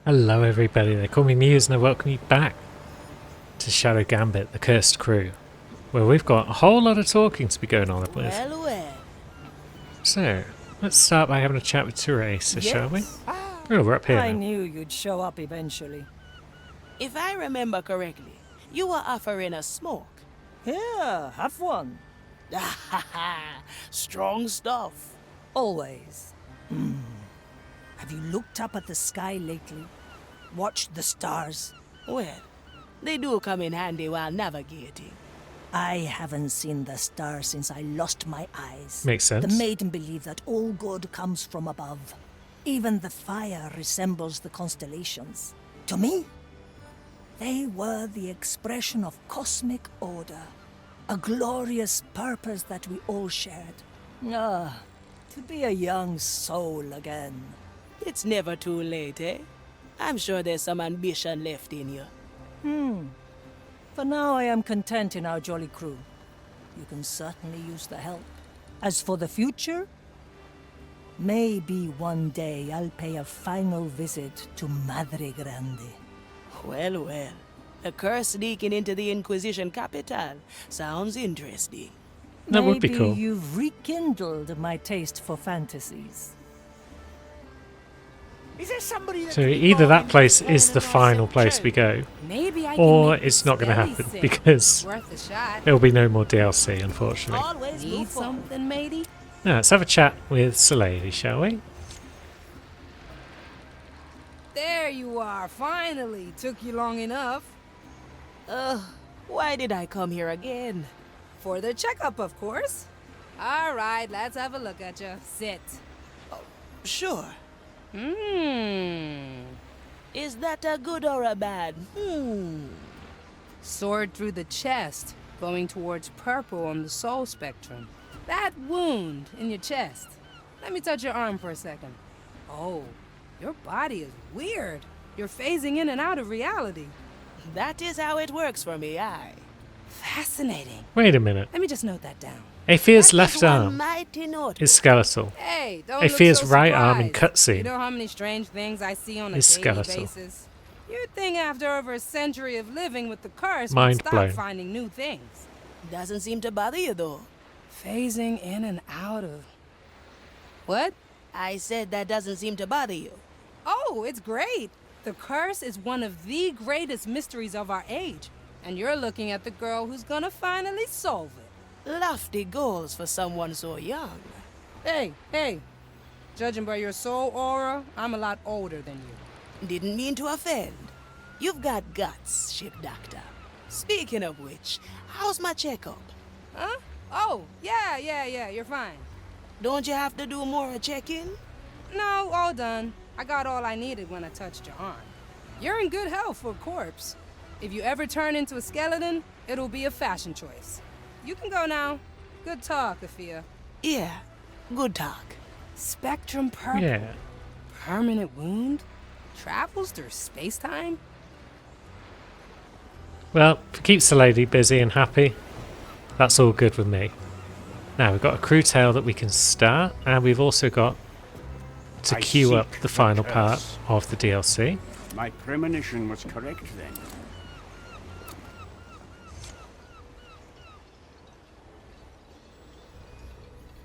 Hello everybody, they call me Muse and I welcome you back to Shadow Gambit, the Cursed Crew, where we've got a whole lot of talking to be going on with. Well. So, let's start by having a chat with Teresa, shall we? Yes. Oh, we're up here I now. knew you'd show up eventually. If I remember correctly, you were offering a smoke. Here, have one. Strong stuff. Always. Have you looked up at the sky lately? Watched the stars? Well, they do come in handy while navigating. I haven't seen the stars since I lost my eyes. Makes sense. The maiden believed that all good comes from above. Even the fire resembles the constellations. To me, they were the expression of cosmic order. A glorious purpose that we all shared. To be a young soul again. It's never too late, eh? I'm sure there's some ambition left in you. For now, I am content in our jolly crew. You can certainly use the help. As for the future, maybe one day I'll pay a final visit to Madre Grande. Well. The curse leaking into the Inquisition capital sounds interesting. That would be cool. Maybe you've rekindled my taste for fantasies. Is there somebody that So could be either that bothered place with is the planning final our place trip? we go, Maybe I can or make it's this not going to belly happen sick. because Worth a shot. there'll be no more DLC, unfortunately. Always Need move forward. something, matey? Now, let's have a chat with Solady, shall we? There you are, finally. Took you long enough. Why did I come here again? For the checkup, of course. All right, let's have a look at you. Sit. Sure. Mmm. Is that a good or a bad? Sword through the chest, going towards purple on the soul spectrum. That wound in your chest. Let me touch your arm for a second. Oh, your body is weird. You're phasing in and out of reality. That is how it works for me, aye. Fascinating. Wait a minute. Let me just note that down. Afia's That left is one arm mighty note. is skeletal. Hey, don't Afia's look so right arm in surprised. cutscene You know how many strange things I see on a is daily skeletal. basis? You'd think after over a century of living with the curse, Mind we'd stop blown. finding new things. Doesn't seem to bother you, though. Phasing in and out of... What? I said that doesn't seem to bother you. Oh, it's great. The curse is one of the greatest mysteries of our age. And you're looking at the girl who's gonna finally solve it. Lofty goals for someone so young. Hey. Judging by your soul aura, I'm a lot older than you. Didn't mean to offend. You've got guts, ship doctor. Speaking of which, how's my checkup? Huh? Oh, yeah, you're fine. Don't you have to do more check-in? No, all done. I got all I needed when I touched your arm. You're in good health for a corpse. If you ever turn into a skeleton, it'll be a fashion choice. You can go now. Good talk, Afia. Yeah, good talk. Spectrum purple. Yeah. Permanent wound? Travels through space-time? Well, if it keeps the lady busy and happy, that's all good with me. Now, we've got a crew tale that we can start, and we've also got to I queue up seek the the final part curse. of the DLC. My premonition was correct then.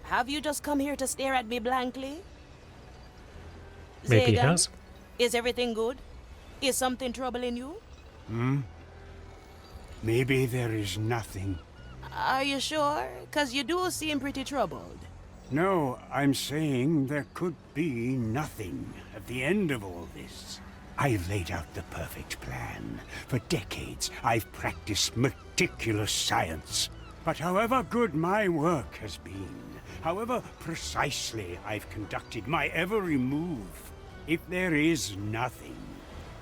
Have you just come here to stare at me blankly? Maybe he Zagan, has. is everything good? Is something troubling you? Maybe there is nothing. Are you sure? 'Cause you do seem pretty troubled. No, I'm saying there could be nothing at the end of all this. I've laid out the perfect plan. For decades, I've practiced meticulous science. But however good my work has been, however precisely I've conducted my every move, if there is nothing,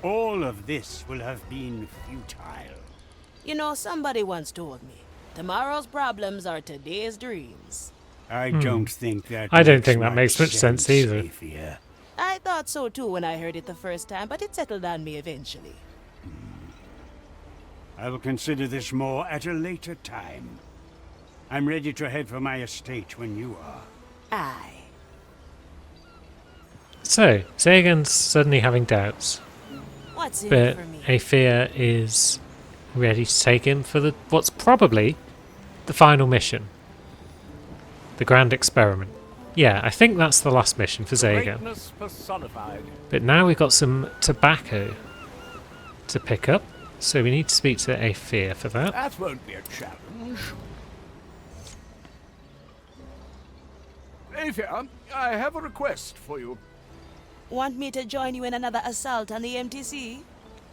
all of this will have been futile. You know, somebody once told me, tomorrow's problems are today's dreams. I don't think that I don't makes think that makes much sense either. Afia. I thought so too when I heard it the first time, but it settled on me eventually. I will consider this more at a later time. I'm ready to head for my estate when you are. Aye. So, Zagan's suddenly having doubts. What's in but it for me? Aethea is ready to take him for what's probably the final mission. The Grand Experiment. Yeah, I think that's the last mission for Zagan. Greatness personified. But now we've got some tobacco to pick up, so we need to speak to Aethea for that. That won't be a challenge. Aethea, I have a request for you. Want me to join you in another assault on the MTC?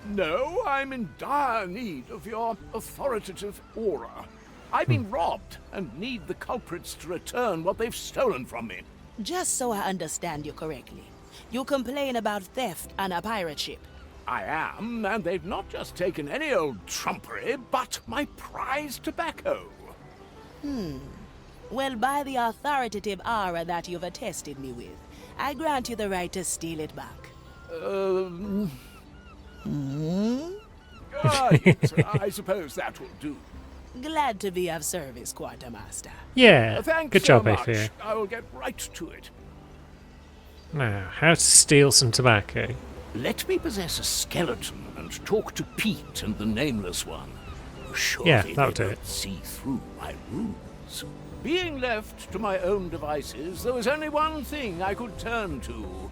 No, I'm in dire need of your authoritative aura. I've been robbed and need the culprits to return what they've stolen from me. Just so I understand you correctly, you complain about theft on a pirate ship. I am, and they've not just taken any old trumpery, but my prize tobacco. Well, by the authoritative aura that you've attested me with, I grant you the right to steal it back. Yes, I suppose that will do. Glad to be of service, Quartermaster. Yeah, Thanks good so job, much. Aethea. I will get right to it. Now, how to steal some tobacco. Let me possess a skeleton and talk to Pete and the Nameless One. Surely Yeah, they that'll do won't it. see through my ruse. Being left to my own devices, there was only one thing I could turn to.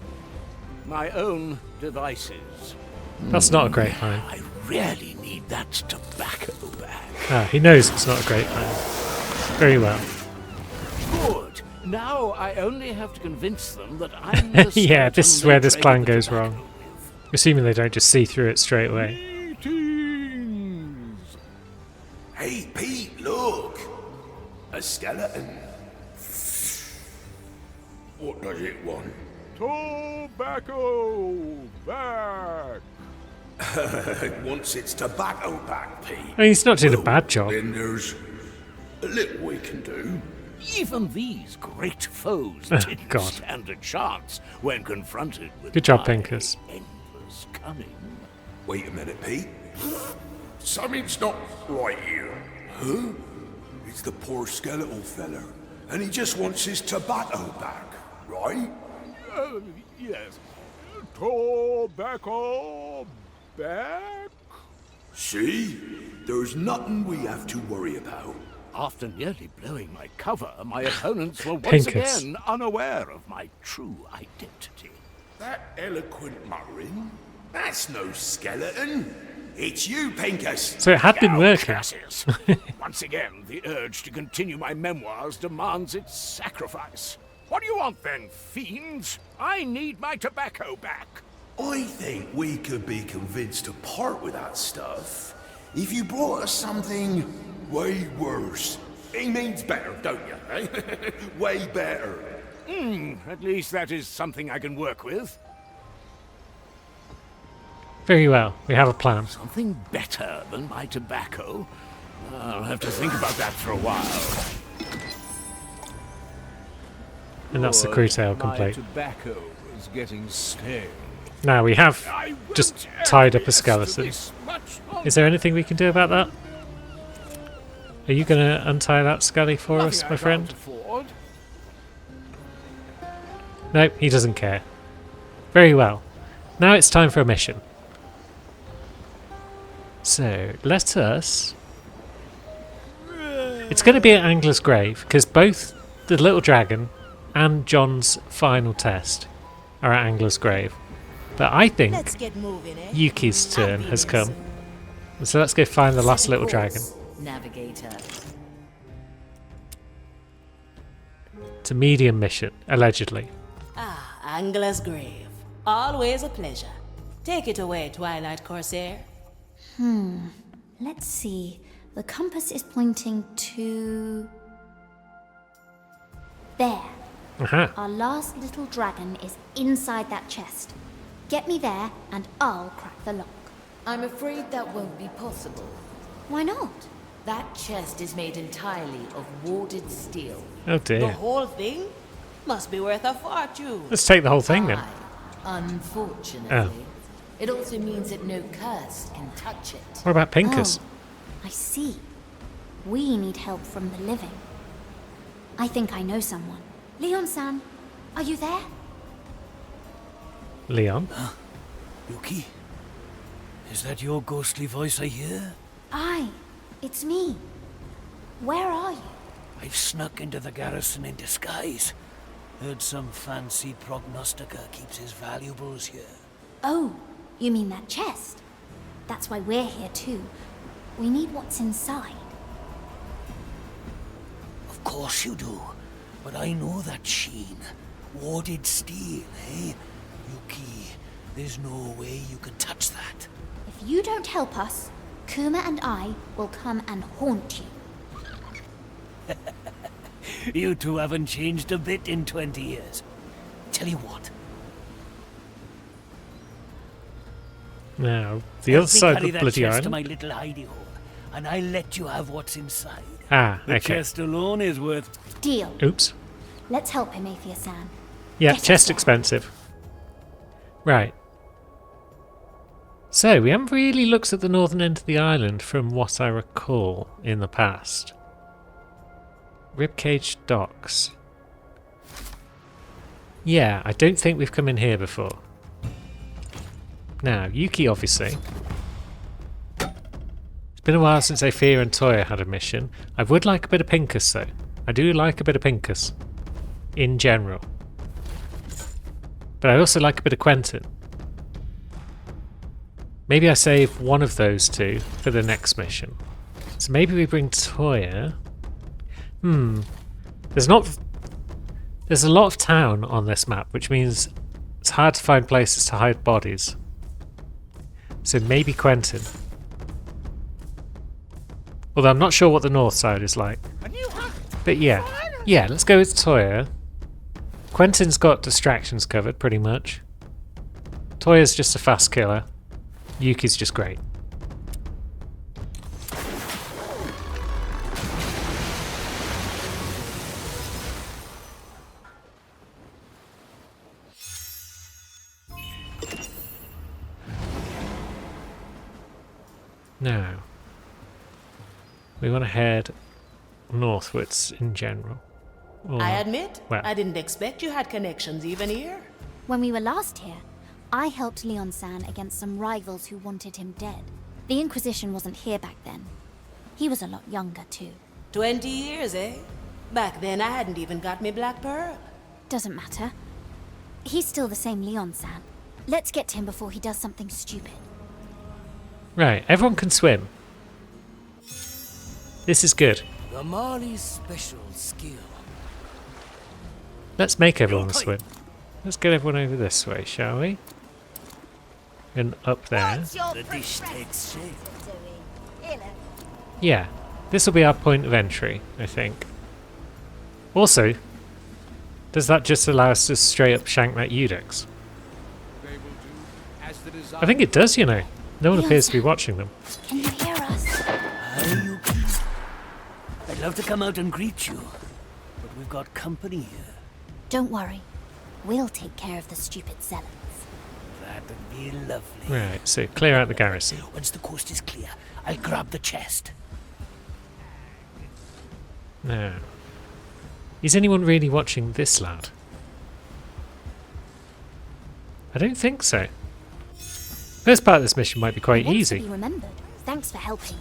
My own devices. That's not a great line. I really need that tobacco back. Ah, he knows it's not a great line. Very well. Good. Now I only have to convince them that I'm the Yeah, this is skeleton where they this plan traded the goes tobacco wrong. with. Assuming they don't just see through it straight away. Greetings. Hey, Pete, look! A skeleton. What does it want? Tobacco back. It wants its tobacco back, Pete. I mean, he's not doing a bad job. Then there's a little we can do. Even these great foes Oh, didn't God. stand a chance when confronted with Good job, my Pincus. endless cunning. Wait a minute, Pete. Something's not right here. Huh? It's the poor skeletal feller, and he just wants his tobacco back, right? Yes. Tobacco back? See? There's nothing we have to worry about. After nearly blowing my cover, my opponents were once Pincus. again unaware of my true identity. That eloquent muttering? That's no skeleton. It's you, Pincus. So it had been Now, working. curses. Once again, the urge to continue my memoirs demands its sacrifice. What do you want then, fiends? I need my tobacco back. I think we could be convinced to part with that stuff if you brought us something way worse. He means better, don't you? Eh? Way better. At least that is something I can work with. Very well. We have a plan. Something better than my tobacco. I'll have to think about that for a while. And that's the crew tail My complete. tobacco is getting stale. Now we have I won't just tied up a acquiesce to skeleton. this much longer. Is there anything we can do about that? Are you going to untie that scully for us, Nothing I my friend? can't afford. Nope, he doesn't care. Very well. Now it's time for a mission. So, let us... It's going to be at Angler's Grave, because both the little dragon and John's final test are at Angler's Grave. But I think Let's get moving, eh? Yuki's I'll turn be has there come. soon. So let's go find the last Set a little course, dragon. Navigator. It's a medium mission, allegedly. Ah, Angler's Grave. Always a pleasure. Take it away, Twilight Corsair. Let's see. The compass is pointing to... there. Aha. Our last little dragon is inside that chest. Get me there, and I'll crack the lock. I'm afraid that won't be possible. Why not? That chest is made entirely of warded steel. Oh The dear. whole thing must be worth a fortune. Let's take the whole thing then. Unfortunately. Oh. It also means that no curse can touch it. What about Pincus? Oh, I see. We need help from the living. I think I know someone. Leon-san, are you there? Leon? Yuki? Is that your ghostly voice I hear? Aye, it's me. Where are you? I've snuck into the garrison in disguise. Heard some fancy prognosticator keeps his valuables here. Oh, you mean that chest? That's why we're here too. We need what's inside. Of course you do. But I know that sheen. Warded steel, eh? Yuki, there's no way you can touch that. If you don't help us, Kuma and I will come and haunt you. You two haven't changed a bit in 20 years. Tell you what. Now, the other side of the bloody to island. my little hidey hole, and I'll let you have what's inside. Ah, The okay. chest alone is worth... Deal. Oops. Let's help him, Aethia-san. Yeah, Get us chest there. expensive. Right. So, we haven't really looked at the northern end of the island from what I recall in the past. Ribcage Docks. Yeah, I don't think we've come in here before. Now, Yuki, obviously. It's been a while since Aethia and Toya had a mission. I would like a bit of Pincus, though. I do like a bit of Pincus. In general. But I also like a bit of Quentin. Maybe I save one of those two for the next mission. So maybe we bring Toya. There's a lot of town on this map, which means it's hard to find places to hide bodies. So maybe Quentin. Although I'm not sure what the north side is like. But yeah. Yeah, let's go with Toya. Quentin's got distractions covered, pretty much. Toya's just a fast killer. Yuki's just great. Now, we want to head northwards in general. Or- I admit, well. I didn't expect you had connections even here. When we were last here, I helped Leon-san against some rivals who wanted him dead. The Inquisition wasn't here back then. He was a lot younger, too. 20 years, eh? Back then I hadn't even got me Black Pearl. Doesn't matter. He's still the same Leon-san. Let's get to him before he does something stupid. Right, everyone can swim. This is good. The Mali's special skill. Let's make everyone swim. Let's get everyone over this way, shall we? And up there. The dish takes shape. Yeah, this will be our point of entry, I think. Also, does that just allow us to straight up shank that Eudex? I think it does, you know. No one appears to be watching them. Can you hear us? Hi, Yuki. I'd love to come out and greet you, but we've got company here. Don't worry. We'll take care of the stupid zealots. That'd be lovely. Right, so clear out the garrison. Once the coast is clear, I'll grab the chest. Now, is anyone really watching this lad? I don't think so. First part of this mission might be quite He wants to easy. be remembered. Thanks for helping.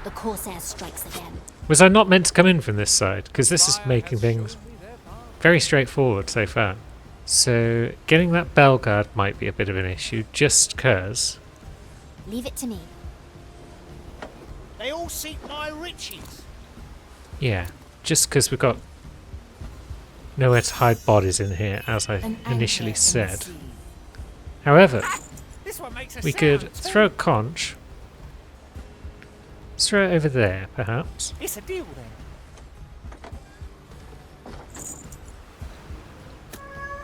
The Corsair strikes again. Was I not meant to come in from this side? Because this is making things very straightforward so far. So, getting that bell guard might be a bit of an issue, just because. Leave it to me. They all seek my riches. Yeah, just because we've got nowhere to hide bodies in here, as I An initially anchor in the said. sea. However, This one makes a we sound, could too. throw a conch. Let's throw it over there, perhaps. It's a deal then.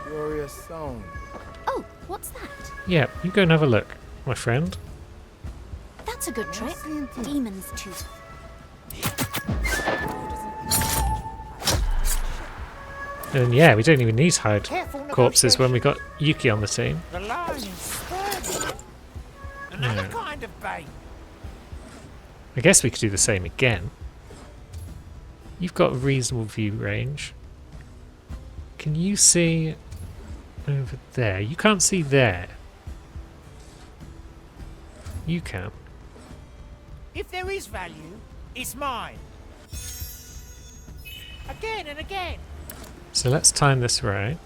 Glorious song. Oh, what's that? Yeah, you go and have a look, my friend. That's a good trick. Demon's tooth. And yeah, we don't even need to hide Careful corpses when we got Yuki on the team. The lion is sturdy. Another kind of bait. I guess we could do the same again. You've got a reasonable view range. Can you see over there. You can't see there. You can. If there is value, it's mine. Again and again. So let's time this right.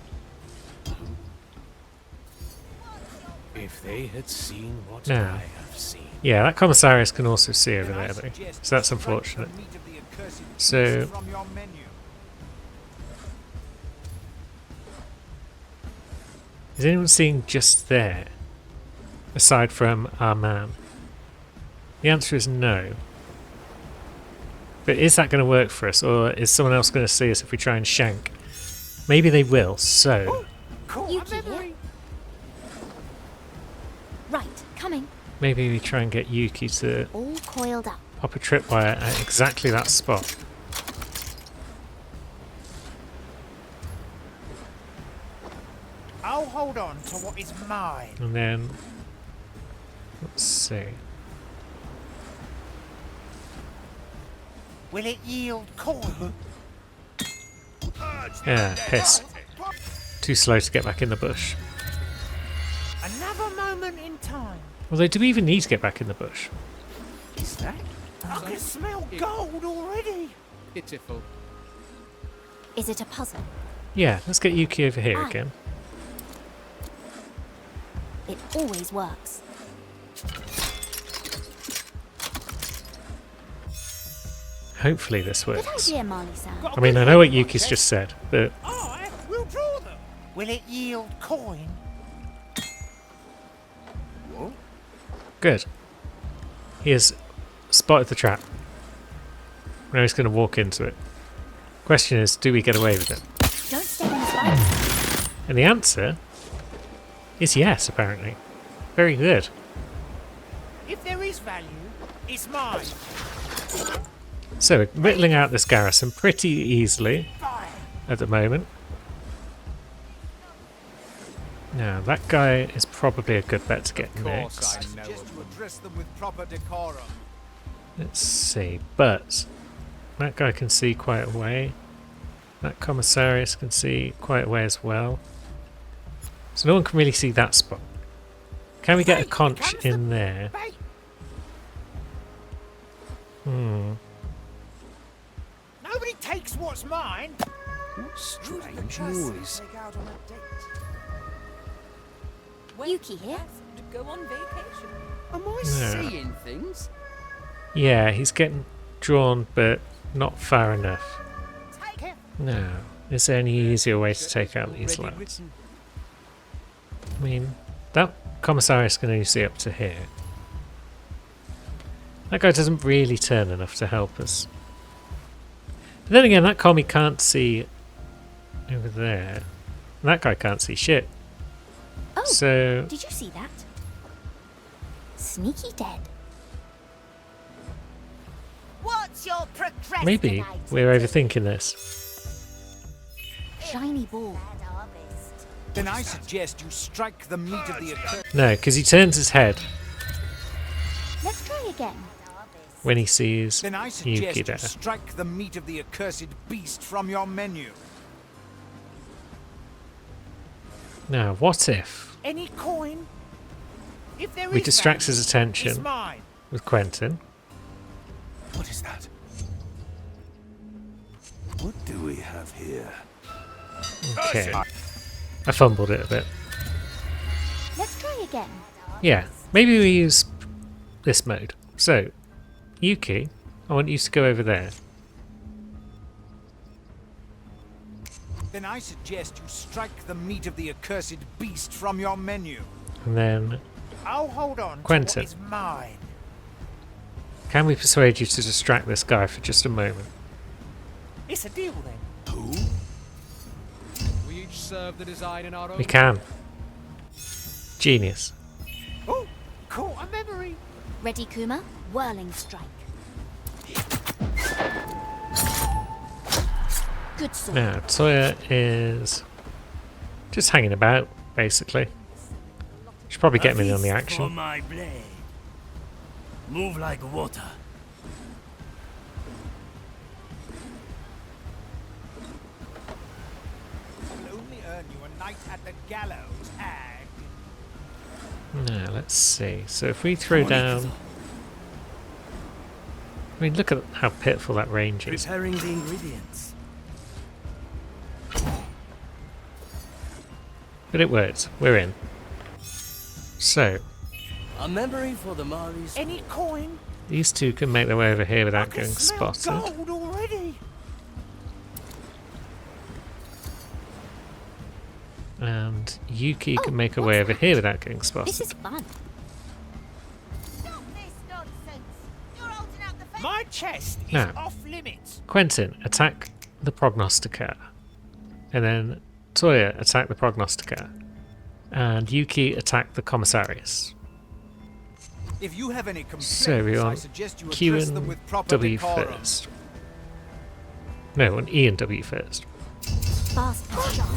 If they had seen what Now. I have seen. Yeah, that commissarius can also see over there though. So that's unfortunate. So is anyone seeing just there? Aside from our man? The answer is no. But is that going to work for us, or is someone else going to see us if we try and shank? Maybe they will, so... Yuki here. Right, coming. Maybe we try and get Yuki to All coiled up. pop a tripwire at exactly that spot. I'll hold on to what is mine. And then... let's see. Will it yield coin? Yeah, piss. Too slow to get back in the bush. Another moment in time. Although, do we even need to get back in the bush? Is that? I can smell gold already. Pitiful. Is it a puzzle? Yeah, let's get Yuki over here Ah. again. It always works. Hopefully this Good works. idea, Marley-san. I mean, I know what Yuki's just said, but I will draw them. Will it yield coin? good. He has spotted the trap. Now he's going to walk into it. Question is, do we get away with it? Don't step in the spider. And the answer is yes, apparently. Very good. If there is value, it's mine. So we're whittling out this garrison pretty easily at the moment. Now that guy is probably a good bet to get next. Just to address them with proper decorum. Let's see, but that guy can see quite a way. That commissarius can see quite a way as well. So no one can really see that spot. Can we get a conch in there? Nobody takes what's mine. Strange noise. Yuki here. To go on vacation. Am I No. seeing things? Yeah, he's getting drawn, but not far enough. No. Is there any easier way to take out these lads? I mean, that commissarius can only see up to here. That guy doesn't really turn enough to help us. But then again, that commie can't see over there. And that guy can't see shit. Oh, So did you see that? Sneaky dead. What's your procrastinate? maybe we're overthinking this. Shiny ball. Then I suggest you strike the meat of the accursed. No, because he turns his head Let's try again. when he sees Then I Yuki suggest you there. strike the meat of the accursed beast from your menu. Now, what if Any coin? If there we is distract value, his attention it's mine. with Quentin? What is that? What do we have here? Okay. I fumbled it a bit. Let's try again. Yeah, maybe we use this mode. So, Yuki, I want you to go over there. Then I suggest you strike the meat of the accursed beast from your menu. And then, I'll hold on Quentin. to what is mine. can we persuade you to distract this guy for just a moment? It's a deal then. We each serve the design in our own. We can. Genius. Oh, caught a memory. Ready, Kuma? Whirling strike. Good sword. Now, Toya is just hanging about, basically. Should probably get him in on the For action. my blade. Move like water. I'll only earn you a night at the gallows, hag. Now, let's see. So if we throw down... I mean, look at how pitiful that range is. Preparing the ingredients. But it works. We're in. So, A memory for the Maris. Any coin? these two can make their way over here without I can getting smell spotted. gold already. And Yuki can make her way over here without getting This spotted. is fun. My chest is Now. off limits. Quentin, attack the Prognosticator. And then Toya, attack the Prognosticator. And Yuki, attack the Commissarius. If you have any complaints, So we I want suggest you Q address them and with proper W decorum. first. No, on E and W first. Fast shot.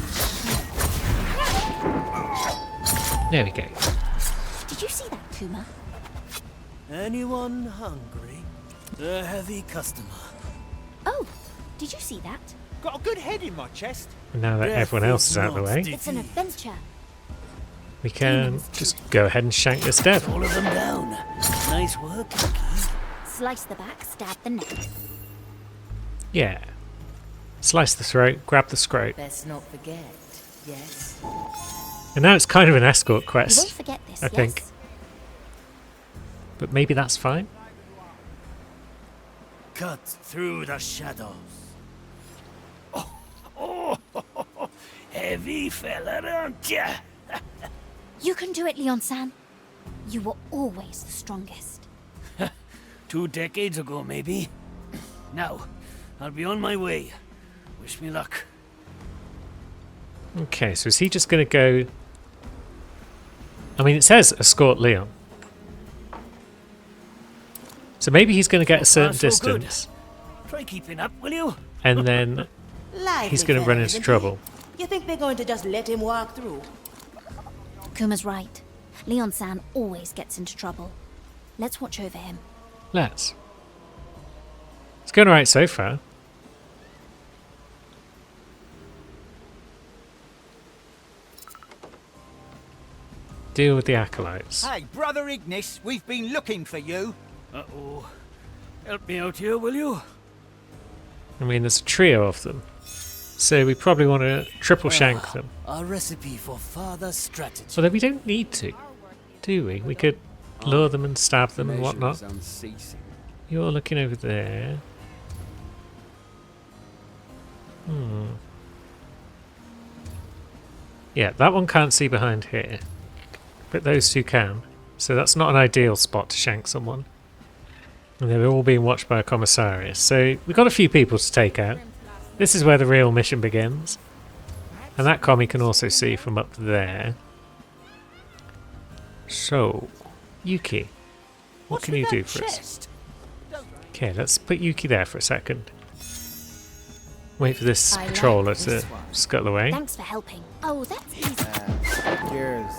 There we go. Did you see that, Kuma? Anyone hungry? A heavy customer. Oh, did you see that? Got a good head in my chest. And now that Death everyone else is is out of the not way, It's an adventure. we can just go ahead and shank this dev. All of them down. Nice work, Yuki. Slice the back, stab the neck. Yeah. Slice the throat, grab the scrote. Best not forget, yes? And now it's kind of an escort You won't quest, forget this, I think. yes? But maybe that's fine. Cut through the shadows. Heavy fella, aren't ya? You can do it, Leon-san. You were always the strongest. 2 decades ago, maybe. Now, I'll be on my way. Wish me luck. Okay, so is he just going to go... I mean, it says escort Leon. So maybe he's going to get a certain So good. distance, Try keeping up, will you? and then Lively he's going to fella, run isn't into he? trouble. You think they're going to just let him walk through? Kuma's right. Leon-san always gets into trouble. Let's watch over him. Let's. It's going alright so far. Deal with the acolytes. Hey, Brother Ignis, we've been looking for you. Uh-oh. Help me out here, will you? I mean, there's a trio of them. So we probably want to triple shank them. A recipe for further strategy. Although we don't need to, do we? We could lure them and stab them and whatnot. You're looking over there. Yeah, that one can't see behind here. But those two can. So that's not an ideal spot to shank someone. And they're all being watched by a commissarius. So we've got a few people to take out. This is where the real mission begins. And that commie can also see from up there. So, Yuki, what can you do for us? Okay, let's put Yuki there for a second. Wait for this I like patroller this to one. scuttle away. Thanks for helping. Oh, that's easy. Cheers.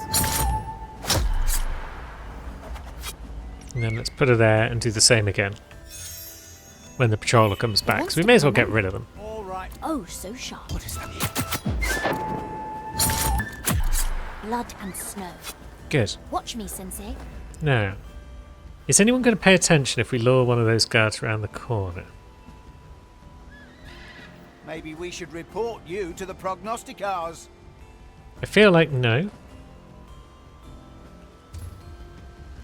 And then let's put her there and do the same again when the patroller comes back. So we may as well get rid of them. All right. Oh, so sharp. What is that? Blood and snow. Good. Watch me, Sensei. Now, is anyone going to pay attention if we lure one of those guards around the corner? Maybe we should report you to the prognosticars. I feel like no.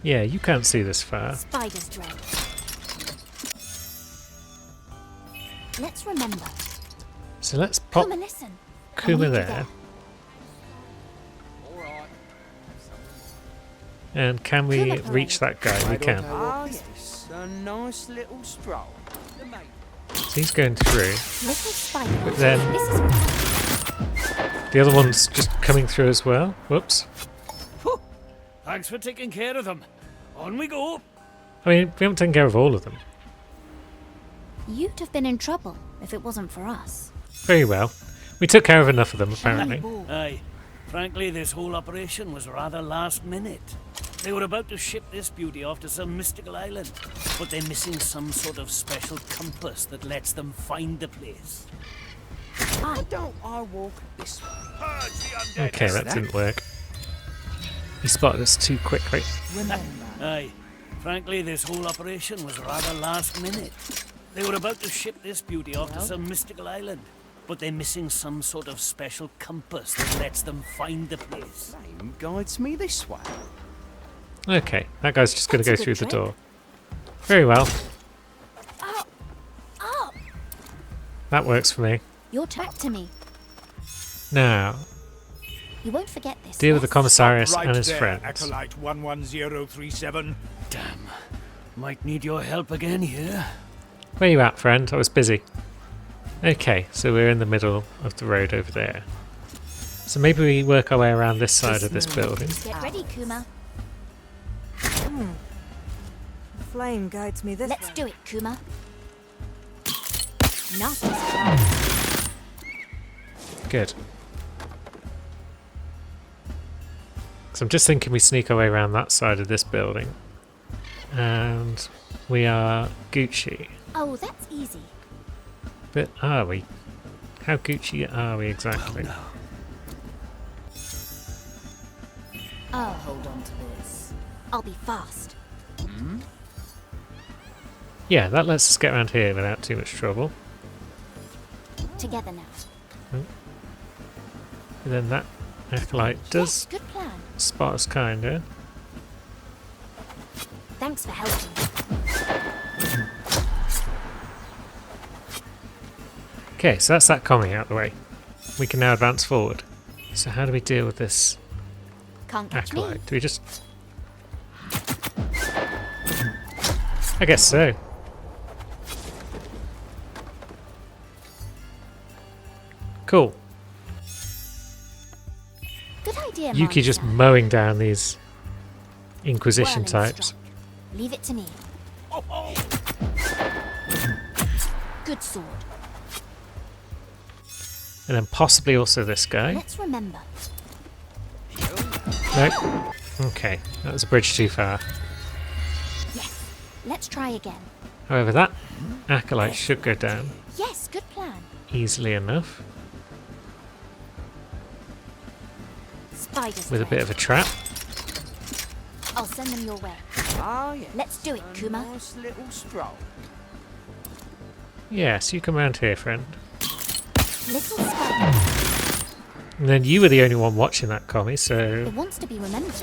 Yeah, you can't see this far. Spider's dread. Let's remember. So let's pop Kuma, listen. I Kuma need you there. And can we Kuma reach that guy? We can. Ah, yes. A nice little stroll. So he's going through. Little spider. But then This is the other one's just coming through as well. Whoops. Whew. Thanks for taking care of them. On we go. I mean, we haven't taken care of all of them. You'd have been in trouble if it wasn't for us. Very well. We took care of enough of them, apparently. Aye. Frankly, this whole operation was rather last minute. They were about to ship this beauty off to some mystical island, but they're missing some sort of special compass that lets them find the place. Why don't I walk this way? Okay, that didn't work. He spotted us too quickly. Aye. Frankly, this whole operation was rather last minute. They were about to ship this beauty off to some mystical island, but they're missing some sort of special compass that lets them find the place. Flame guides me this way. Okay, that guy's just going to go That's a through good the trick. door. Very well. Oh, That works for me. you're back to me. Now, You won't forget this. deal with the yes? commissarius Right and his there, friends. Acolyte 11037. Damn. Might need your help again here. Where you at, friend? I was busy. Okay, so we're in the middle of the road over there. So maybe we work our way around this side of this building. Get ready, Kuma. Flame guides me this Let's way. do it, Kuma. Nasty surprise. Good. So I'm just thinking we sneak our way around that side of this building. And we are Gucci. Oh, that's easy. But are we? How Gucci are we exactly? I'll hold on to this. I'll be fast. Yeah, that lets us get around here without too much trouble. Together now. And then that acolyte does Yes, good plan. spot us kinda. Thanks for helping. Okay, so that's that commie out of the way. We can now advance forward. So how do we deal with this Can't catch me. acolyte? Do we just... I guess so. Cool. Good idea, Yuki just Monster. mowing down these Inquisition Whirling types. strike. Leave it to me. Good sword. And then possibly also this guy. Let's remember. No. Okay, that was a bridge too far. Yes. Let's try again. However, that acolyte should go down Yes, good plan. easily enough Spider's with a thread. bit of a trap. I'll send them your way. Ah, yes. Let's do it, A Kuma. nice little stroll. Yes, you come round here, friend. Little spider. And then you were the only one watching that commie, It so wants to be remembered.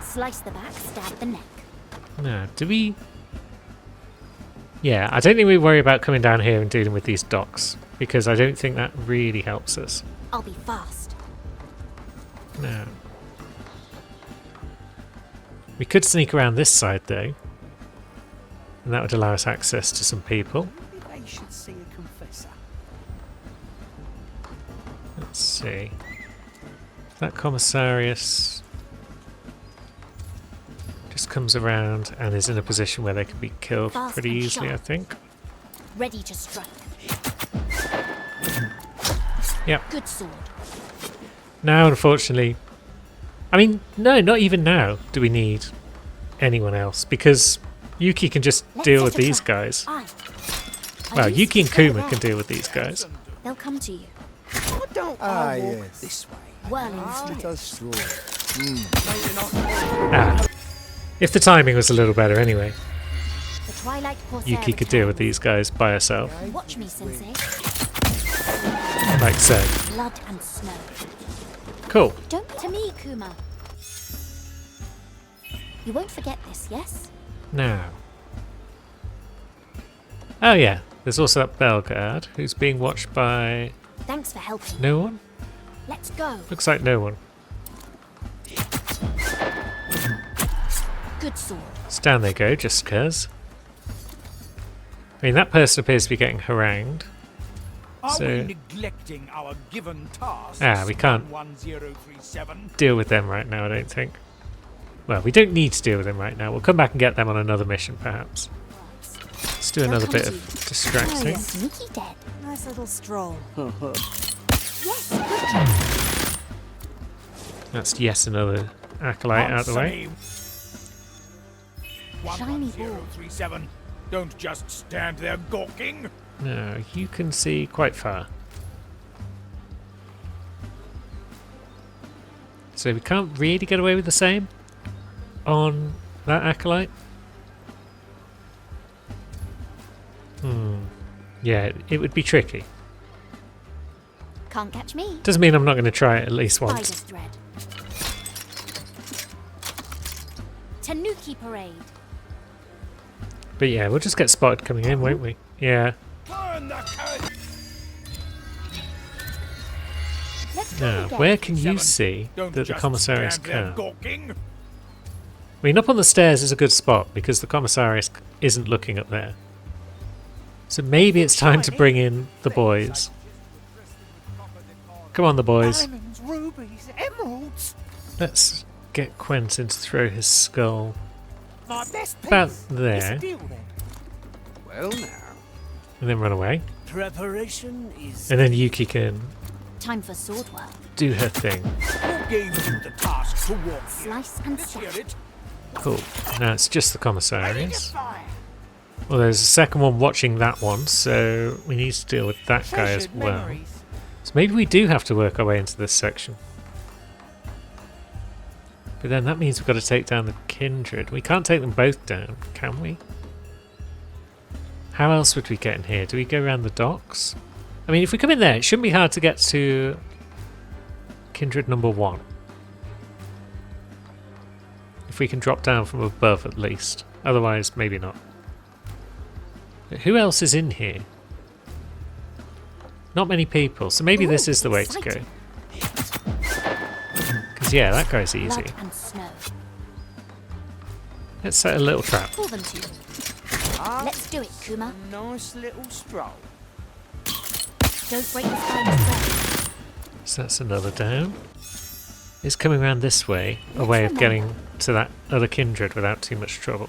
Slice the back, stab the neck. no. Do we? Yeah, I don't think we worry about coming down here and dealing with these docks because I don't think that really helps us. I'll be fast. No. We could sneak around this side though, and that would allow us access to some people. Maybe they should see a confessor. Let's see. That commissarius just comes around and is in a position where they can be killed Fast pretty and easily, I sharp. think. Ready to strike. Yep. Good sword. Now, unfortunately, I mean, no, not even now do we need anyone else because Yuki can just Let's deal set with a these trap. guys. Aye. Well, Are you Yuki and still Kuma there? can deal with these guys. They'll come to you. Why don't Ah, I walk yes. this way? Whirling Let strike. us stroll. Ah. If the timing was a little better anyway, The Twilight Corsair Yuki could deal with these guys by herself, returns. Watch me, Sensei. like so. Blood and snow. Cool. Don't to me, Kuma. You won't forget this, yes? Now. Oh yeah, there's also that Belguard who's being watched by Thanks for helping. no one? Let's go. Looks like no one. Good sword. So down they go, just cause. I mean, that person appears to be getting harangued. Are So- we neglecting our given tasks? We can't 11037. deal with them right now, I don't think. Well, we don't need to deal with them right now. We'll come back and get them on another mission, perhaps. Let's do They'll another come bit to of you. distracting. Oh, sneaky dead. Nice little stroll. Yes, good job. That's yes, another acolyte out of the way. Shiny ball. 11037. Don't just stand there gawking. No, you can see quite far. So we can't really get away with the same on that acolyte. Yeah, it would be tricky. Can't catch me. Doesn't mean I'm not going to try it at least once. Spider's thread. Tanuki parade. But yeah, we'll just get spotted coming in, won't we? Yeah. Let's Now, go where again. can you see Don't that the just commissarius stand there can? gawking. I mean, up on the stairs is a good spot because the commissarius isn't looking up there. So maybe it's time to bring in the boys. Come on, the boys. Diamonds, rubies, emeralds. Let's get Quentin to throw his skull My best piece. about It's there a deal then. Well now. and then run away. Preparation is... And then Yuki can Time for sword work. do her thing. Who gave you the task to walk? Slice and Let's hear slice. it. Cool. Now it's just the commissarius. Well, there's a second one watching that one, so we need to deal with that guy as Treasured well. memories. So maybe we do have to work our way into this section. But then that means we've got to take down the Kindred. We can't take them both down, can we? How else would we get in here? Do we go around the docks? I mean, if we come in there, it shouldn't be hard to get to Kindred number 1. If we can drop down from above at least. Otherwise, maybe not. But who else is in here? Not many people, so maybe this is the way to go. Because yeah, that guy's easy. Blood and snow. Let's set a little trap. Pull them to me. Let's do it, Kuma. Nice little stroll. Don't break the spider's thread. So that's another down. It's coming around this way, a way of getting to that other Kindred without too much trouble.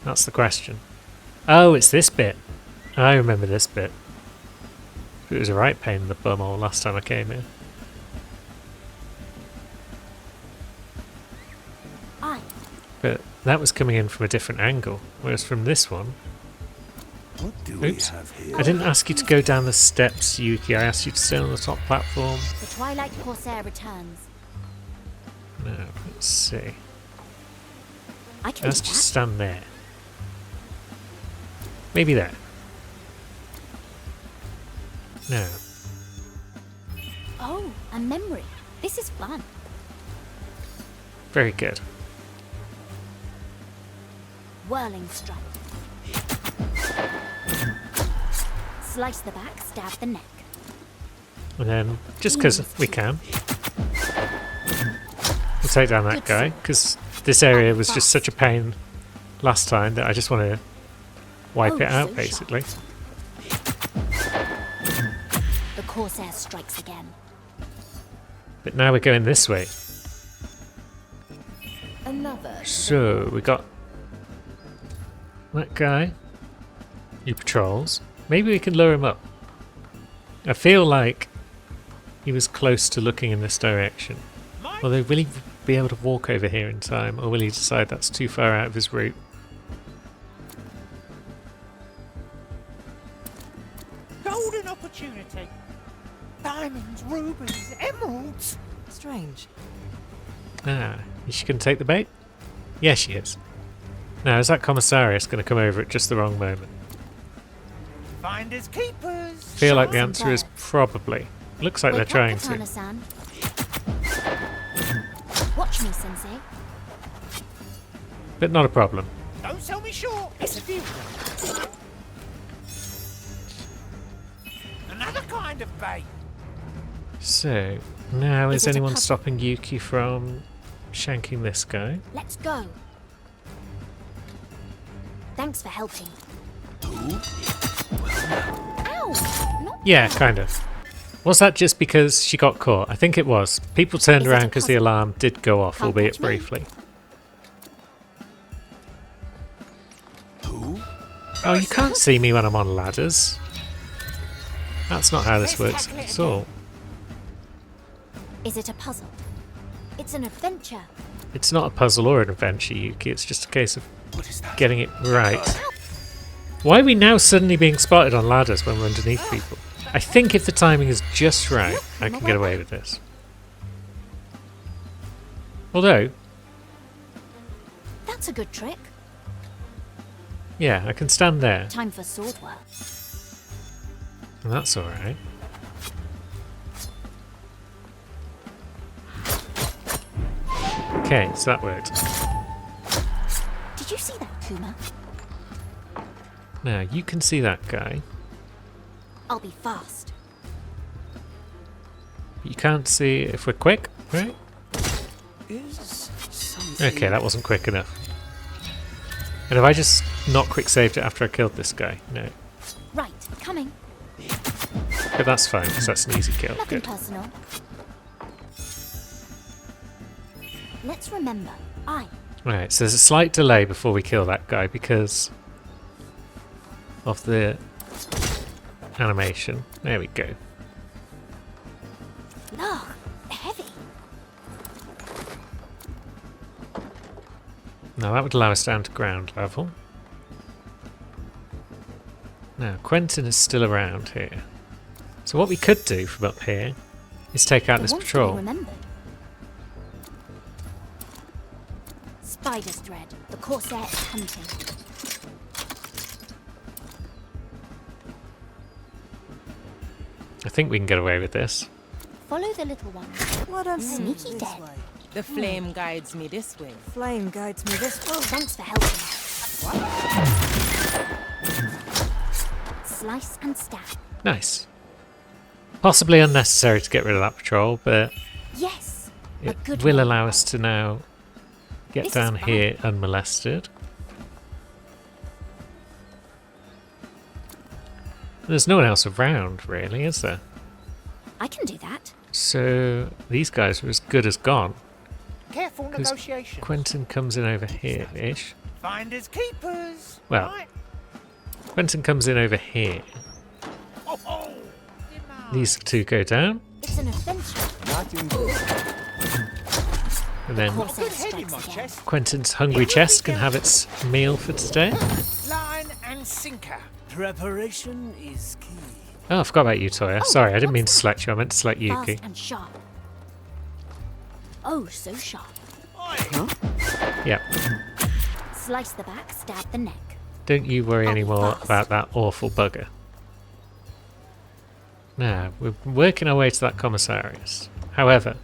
That's the question. Oh, it's this bit. I remember this bit. It was a right pain in the bumhole last time I came here. Aye. But that was coming in from a different angle, whereas from this one... What do Oops. we have here? I didn't ask you to go down the steps, Yuki. I asked you to stay on the top platform. The Twilight Corsair returns. No, let's see. I can Let's do just that. stand there. Maybe there. No. Oh, a memory. This is fun. Very good. Whirling strike. Slice the back, stab the neck. And then, just because we can, we'll take down that guy, because this area was just such a pain last time that I just want to wipe it out, basically. The Corsair strikes again. But now we're going this way. Another. So, we got that guy. He patrols. Maybe we can lure him up. I feel like he was close to looking in this direction. Although, will he be able to walk over here in time, or will he decide that's too far out of his route? Golden opportunity. Diamonds, rubies, emeralds. Strange. Ah, is she going to take the bait? Yeah, she is. Now, is that commissarius going to come over at just the wrong moment? Finders keepers. Feel like the Some answer is birds. probably. Looks like they're Wake trying up, to. Katana-san. Watch me, Sensei. But not a problem. Don't sell me short. It's a deal. Another kind of bait. So, now is Is it a anyone puzzle? stopping Yuki from shanking this guy? Let's go. Thanks for helping. Ow! Not Yeah, kind of. Was that just because she got caught? I think it was. People turned Is it around a because the puzzle? alarm did go off, Can't albeit catch me. briefly. Oh, you can't see me when I'm on ladders. That's not how this works at all. Is it a puzzle? It's an adventure. It's not a puzzle or an adventure, Yuki. It's just a case of getting it right. Why are we now suddenly being spotted on ladders when we're underneath people? I think if the timing is just right, I can get away with this. Although, That's a good trick. yeah, I can stand there, Time for sword work. and that's alright. Okay, so that worked. Did you see that, Kuma? Now, you can see that guy. I'll be fast. You can't see if we're quick, right? Is something... Okay, that wasn't quick enough. And have I just not quick saved it after I killed this guy? No. Right, coming. But that's fine, because that's an easy kill. Nothing Good. personal. Let's remember, Right, so there's a slight delay before we kill that guy because of the animation. There we go. Ugh, heavy. Now that would allow us down to ground level. Now, Quentin is still around here. So what we could do from up here is take out It this wants to be patrol. remembered. Spider's thread. The Corsair is hunting. I think we can get away with this. Follow the little one. What a Sneaky dead. The flame guides me this way. Flame guides me this way. Thanks for helping. Slice and stab. Nice. Possibly unnecessary to get rid of that patrol, but Yes. it good will one. allow us to now get This is down fine. here unmolested. There's no one else around, really, is there? I can do that. So these guys are as good as gone. Careful 'Cause negotiation. Quentin comes in over here-ish. Finders keepers. Well, Quentin comes in over here. These two go down, It's an adventure. and then Corsair Head in my strikes again. chest. Quentin's hungry chest can have its meal for today. Line and sinker. Preparation is key. Oh, I forgot about you, Toya. Sorry, I didn't mean to select you. I meant to select Yuki. Fast and sharp. Oh, so sharp. Yep. Slice the back, stab the neck. Don't you worry I'll be anymore fast. about that awful bugger. Now, we're working our way to that commissarius. However,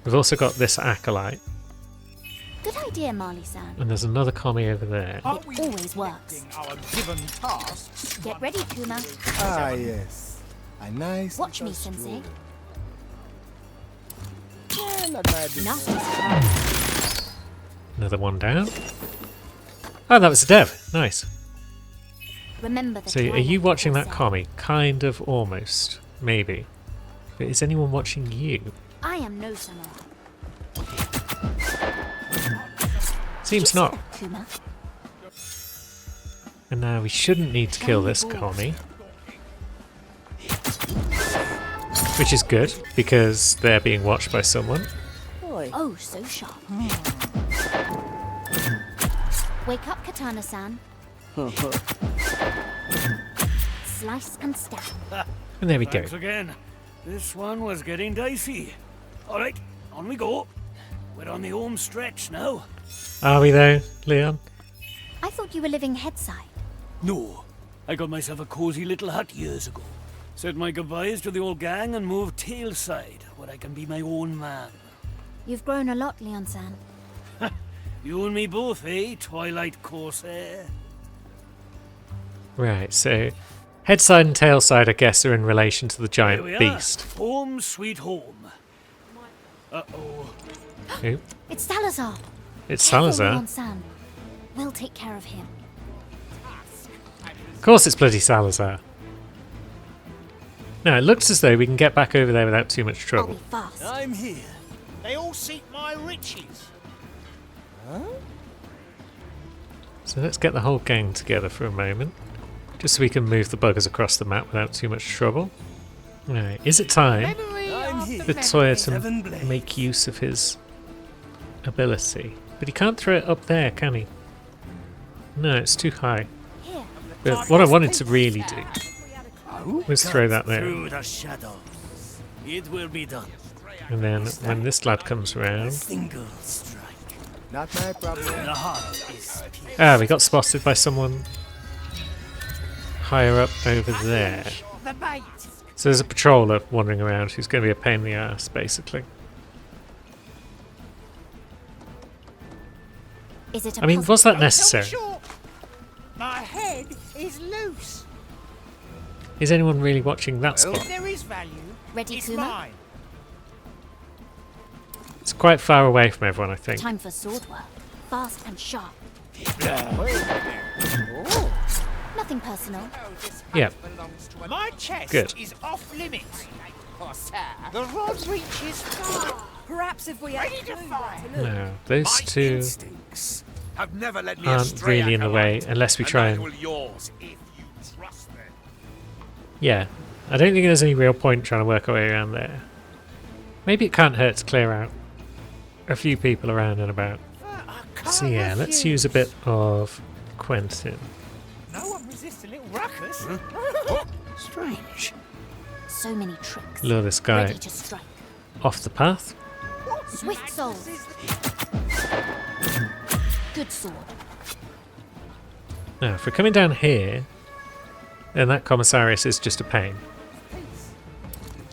we've also got this acolyte, Good idea, Marley-san. and there's another commie over there. Are It we always works. neglecting our given tasks? Get ready, Kuma. Ah, yes. A nice Watch me, little Sensei. stroll. Yeah, that might be Nasty surprise. Another one down. Oh, that was a dev. Nice. Remember the So, are twilight you watching that Corsair. commie? Kind of, almost. Maybe. But is anyone watching you? I am no samurai. Seems Did you not. see that, Kuma? And now we shouldn't need to kill this commie. Which is good, because they're being watched by someone. Oh, so sharp. Wake up, Katana-san. Slice and stab. And there we go. Thanks again. This one was getting dicey. All right, on we go. We're on the home stretch now. Are we though, Leon? I thought you were living headside. No, I got myself a cozy little hut years ago. Said my goodbyes to the old gang and moved tailside, where I can be my own man. You've grown a lot, Leon-san. You and me both, eh, Twilight Corsair? Right, so headside and tailside, I guess, are in relation to the Here giant we are. beast. Home sweet home. Uh-oh. Who? It's Salazar. It's Careful, Salazar. Leon-san. We'll take care of him. Of course it's bloody Salazar. Now, it looks as though we can get back over there without too much I'll trouble. be fast. I'm here. They all seek my riches. So let's get the whole gang together for a moment. Just so we can move the buggers across the map without too much trouble. Right, is it time I'm here. for Toya Seven to blades. make use of his ability? But he can't throw it up there, can he? No, it's too high. Here. But what I wanted to really do was throw that there. Through the shadows. It will be done. And then when this lad comes around... Single strike. Not my problem. The heart is peace. Ah, we got spotted by someone higher up over there. The bait. So there's a patroller wandering around who's going to be a pain in the ass, basically. Is it a I mean, puzzle? was that necessary? My head is loose. Is anyone really watching that spot? If there is value, Ready, it's Kuma? mine. It's quite far away from everyone, I think. Time for sword work. Fast and sharp. Nothing personal. Yeah. My chest Good. is off limits. The rod reaches far. Perhaps if we Ready to fire. No, those two Instincts have never let me aren't astray, really in the way Acolyte, unless we try neither and... will yours if you trust them. Yeah. I don't think there's any real point trying to work our way around there. Maybe it can't hurt to clear out a few people around and about. So yeah, let's use a bit of Quentin. No one resists a little ruckus. Strange. So many tricks. Lure this guy Ready to strike. off the path. Swift soul. Good sword. Now, if we're coming down here, then that commissarius is just a pain.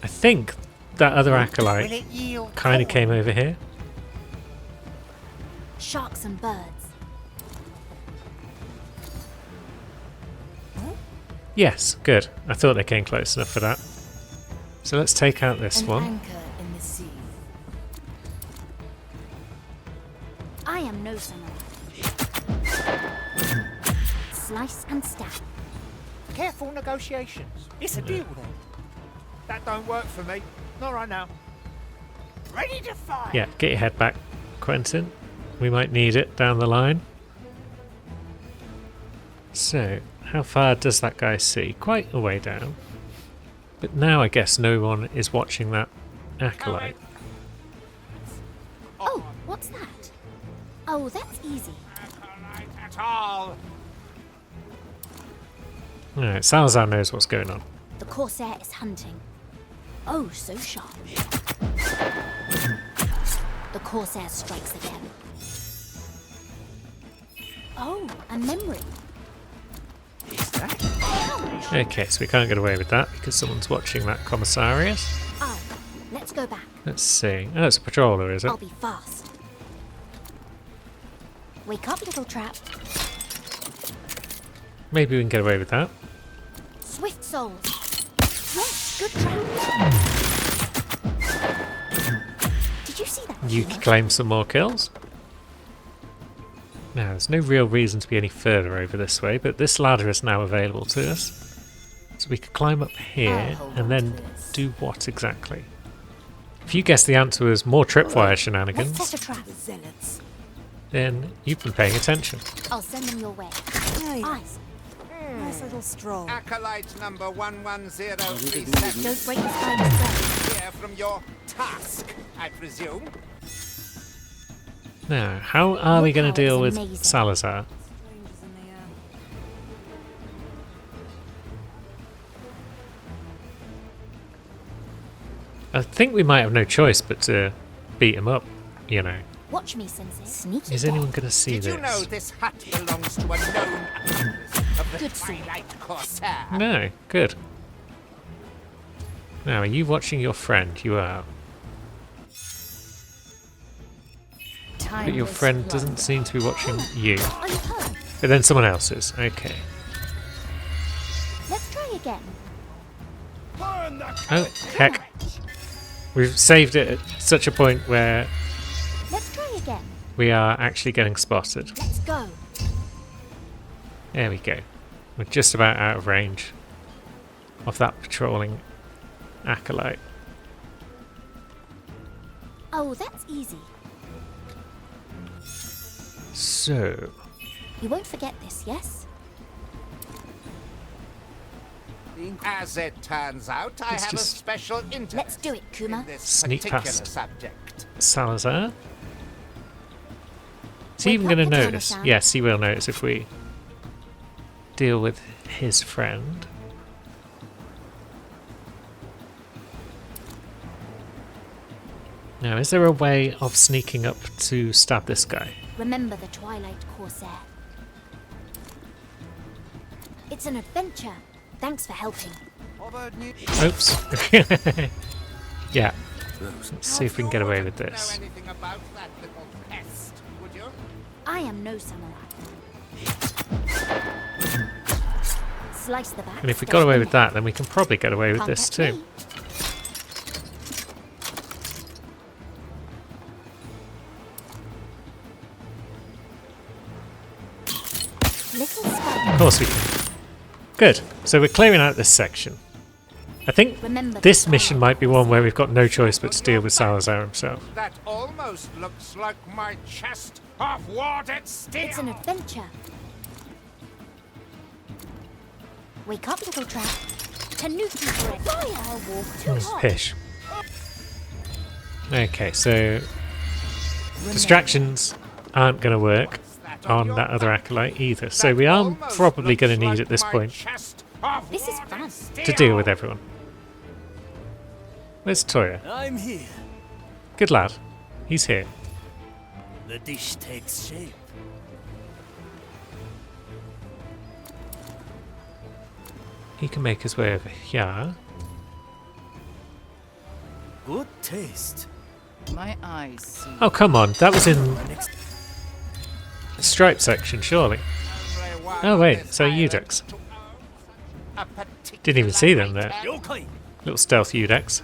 I think that other acolyte kind of came over here. Sharks and birds. Yes, good. I thought they came close enough for that. So let's take out this An one. anchor in the sea. I am no samurai. Slice and stab. Careful negotiations. It's a deal then. That don't work for me. Not right now. Ready to fire. Yeah, get your head back, Quentin. We might need it down the line. So, how far does that guy see? Quite a way down. But now I guess no one is watching that acolyte. Oh, what's that? Oh, that's easy. At all. Alright, Salazar knows what's going on. The Corsair is hunting. Oh, so sharp. The Corsair strikes again. Oh, a memory. Okay, so we can't get away with that because someone's watching that commissarius. Oh, let's go back. Let's see. Oh, it's a patroller, is it? I'll be fast. Wake up, little trap. Maybe we can get away with that. Swift souls. Yes, good trap. Did you see that? You can claim some more kills. Now, there's no real reason to be any further over this way, but this ladder is now available to us. So we could climb up here and then do what exactly? If you guess the answer was more tripwire Let's shenanigans, set a trap. Zealots. then you've been paying attention. I'll send them your way. Eyes. Nice little stroll. Acolyte number 11037. Don't break the spider's thread. Here from your task, I presume. Now, how are we going to Willpower deal is with amazing. Salazar? Strangers in the air. I think we might have no choice but to beat him up, you know. Watch me, Sensei. Sneaky. Is anyone going to see Did this? you know this hut belongs to a known accomplice of the Good sword. Twilight Corsair? No, good. Now, are you watching your friend? You are. But your friend doesn't seem to be watching you. Are you hurt? But then someone else is. Okay. Let's try again. Oh, heck. We've saved it at such a point where Let's try again. we are actually getting spotted. Let's go. There we go. We're just about out of range of that patrolling acolyte. Oh, that's easy. So, You won't forget this, yes? As it turns out, I Let's have a just- special interest Let's do it, Kuma. in this Sneak particular past. subject. Salazar? Is he Wake even up going to the notice? Tama-san. Yes, he will notice if we deal with his friend. Now, is there a way of sneaking up to stab this guy? Remember the Twilight Corsair. It's an adventure. Thanks for helping. Oops. Yeah. Let's see if we can get away with this. I am no samurai. Slice the back. And if we got away with that, then we can probably get away with Can't this catch too. me. Little spider. Of course we can. Good. So we're clearing out this section. I think Remember this the mission might be one where we've got no choice but to deal with Salazar himself. That almost looks like my chest of warded steel. It's an adventure. Wake up, little trap. Tanuki bread. Fire walk too hot. Pish. Okay, so distractions aren't going to work on that other acolyte either. So we are probably going to need at this point This is fun. to deal with everyone. Where's Toya? I'm here. Good lad. He's here. The dish takes shape. He can make his way over here. Good taste. My eyes see. Oh, come on. That was in the stripe section, surely. Oh, wait. So Eudex. Didn't even see them there. Little stealth Eudex.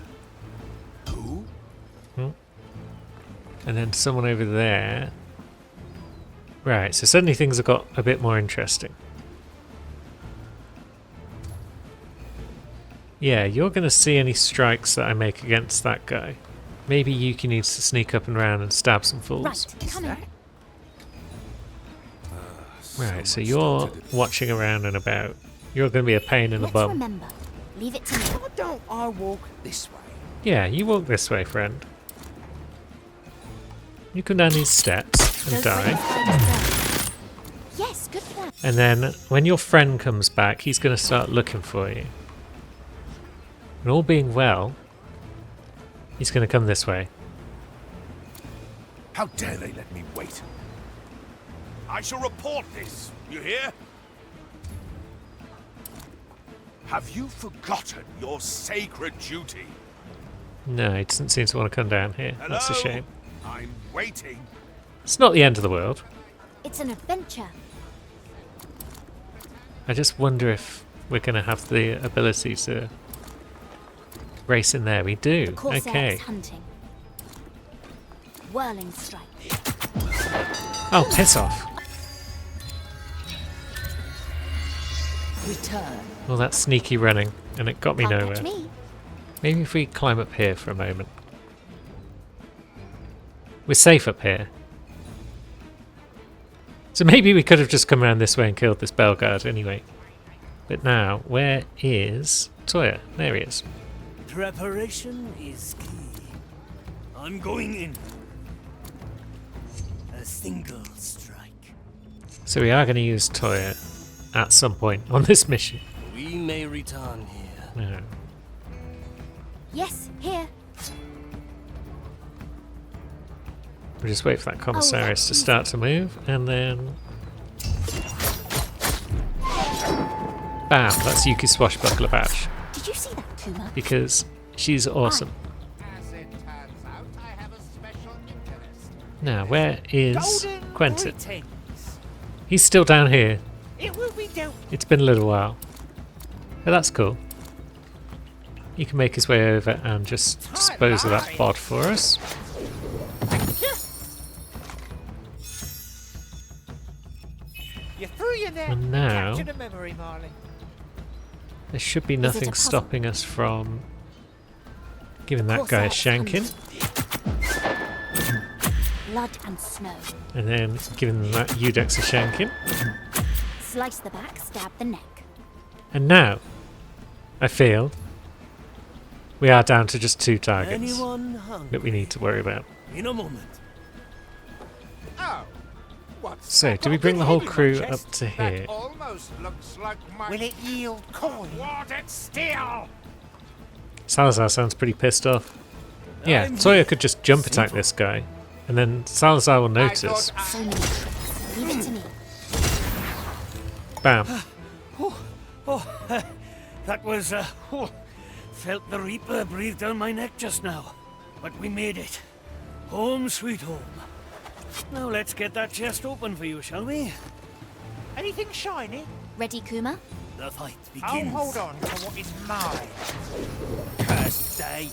And then someone over there. Right, so suddenly things have got a bit more interesting. Yeah, you're going to see any strikes that I make against that guy. Maybe Yuki needs to sneak up and around and stab some fools. Right, come in. Right, so you're watching around and about. You're going to be a pain in the Let's bum. remember. Leave it to me. Why don't I walk this way? Yeah, you walk this way, friend. You come down these steps and Those die. red spiders go. Yes, good plan. And then when your friend comes back, he's going to start looking for you. And all being well, he's going to come this way. How dare they let me wait? I shall report this, you hear? Have you forgotten your sacred duty? No, he doesn't seem to want to come down here. That's a Hello? shame. I'm waiting. It's not the end of the world. It's an adventure. I just wonder if we're going to have the ability to race in there. We do. Corsair Okay. is hunting. Whirling strike. Oh, piss off. Return. Well, that's sneaky running, and it got me Can't nowhere. catch me. Maybe if we climb up here for a moment. We're safe up here. So maybe we could have just come around this way and killed this Belguard anyway. But now, where is Toya? There he is. Preparation is key. I'm going in. A single strike. So we are going to use Toya at some point on this mission. We may return here. No. Yes, here. We'll just wait for that commissarius to start to move, and then... Bam! That's Yuki's swashbuckler badge. Did you see that, Kuma? Because she's awesome. As it turns out, I have a special interest. Now, where is Golden Quentin? greetings. He's still down here. It will be dealt. It's been a little while. But that's cool. He can make his way over and just dispose of that bod for us. You threw your net. And now- Captured a memory, Marley. There should be it a nothing puzzle? stopping us from giving that guy a shanking, Blood and snow. and then giving that Eudex a shanking. Slice the back, stab the neck. And now, I feel we are down to just 2 targets Anyone hungry? that we need to worry about. In a moment. Oh, So, do we bring the whole crew up to here? Almost looks like my Will it yield coin? watered steel. Salazar sounds pretty pissed off. Yeah, Toya could just jump attack this guy, and then Salazar will notice. So many tricks. Leave it to me. Bam. That was, felt the Reaper breathe down my neck just now. But we made it. Home sweet home. Now let's get that chest open for you, shall we? Anything shiny? Ready, Kuma? The fight I'll begins. hold on to what is mine. Cursed day.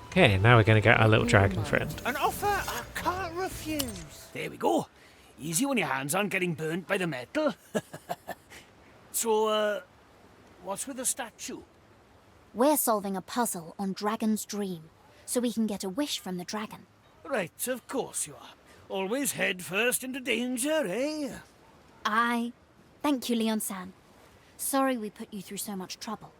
Okay, now we're going to get our little dragon friend. An offer I can't refuse. There we go. Easy when your hands aren't getting burnt by the metal. So, what's with the statue? We're solving a puzzle on Dragon's Dream, so we can get a wish from the dragon. Right, of course you are. Always head first into danger, eh? Thank you, Leon-san. Sorry we put you through so much trouble.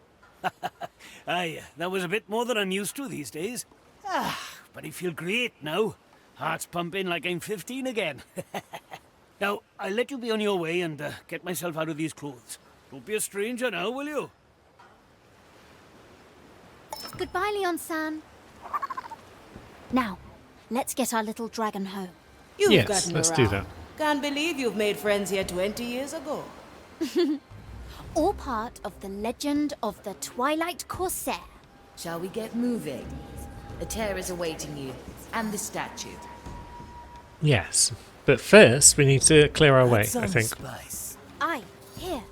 Aye, that was a bit more than I'm used to these days. But I feel great now. Heart's pumping like I'm 15 again. Now, I'll let you be on your way and get myself out of these clothes. Don't be a stranger now, will you? Goodbye, Leon-san. Now, let's get our little dragon home. You've Yes, gotten let's around. do that. Can't believe you've made friends here 20 years ago. All part of the legend of the Twilight Corsair. Shall we get moving? The tear is awaiting you, and the statue. Yes, but first we need to clear our way, I think. Aye, here.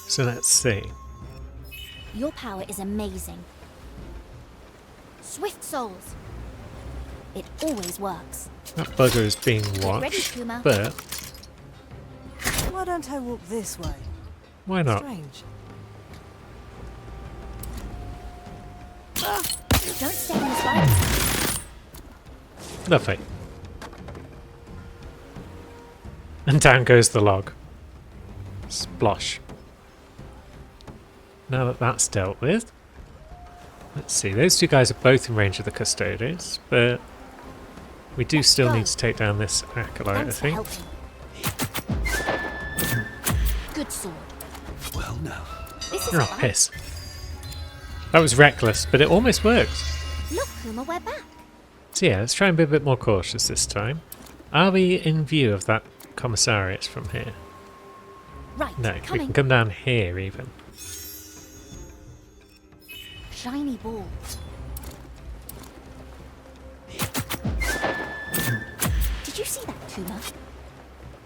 So let's see. Your power is amazing. Swift souls. It always works. That bugger is being Get ready, watched, Kuma. but Why don't I walk this way? why not? Strange. Don't step in the spiders. Lovely. And down goes the log. Splosh. Now that that's dealt with, let's see. Those two guys are both in range of the Custodes, but we do still need to take down this acolyte, I Thanks for think. helping. Good sword. Well, now. This is Oh, fun. piss. That was reckless, but it almost worked. Look, Kuma, we're back. So yeah, let's try and be a bit more cautious this time. Are we in view of that commissariat from here? Right, No, we coming. can come down here even. Shiny ball. Did you see that, Kuma?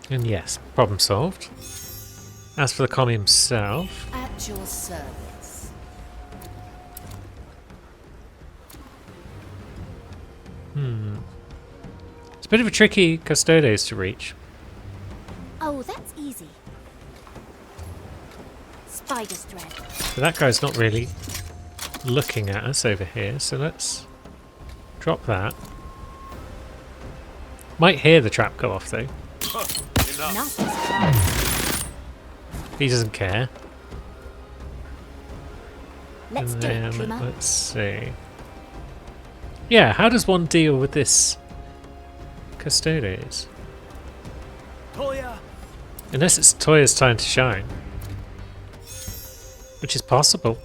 And yes, problem solved. As for the commie himself, At your service. it's a bit of a tricky Custodes to reach. Oh, that's easy. Spider's thread. But that guy's not really looking at us over here, so let's drop that. Might hear the trap go off though. Nasty surprise. He doesn't care. Let's And do it, then Kuma. let's see. Yeah, how does one deal with this Custodes? Toya! Unless it's Toya's time to shine. Which is possible.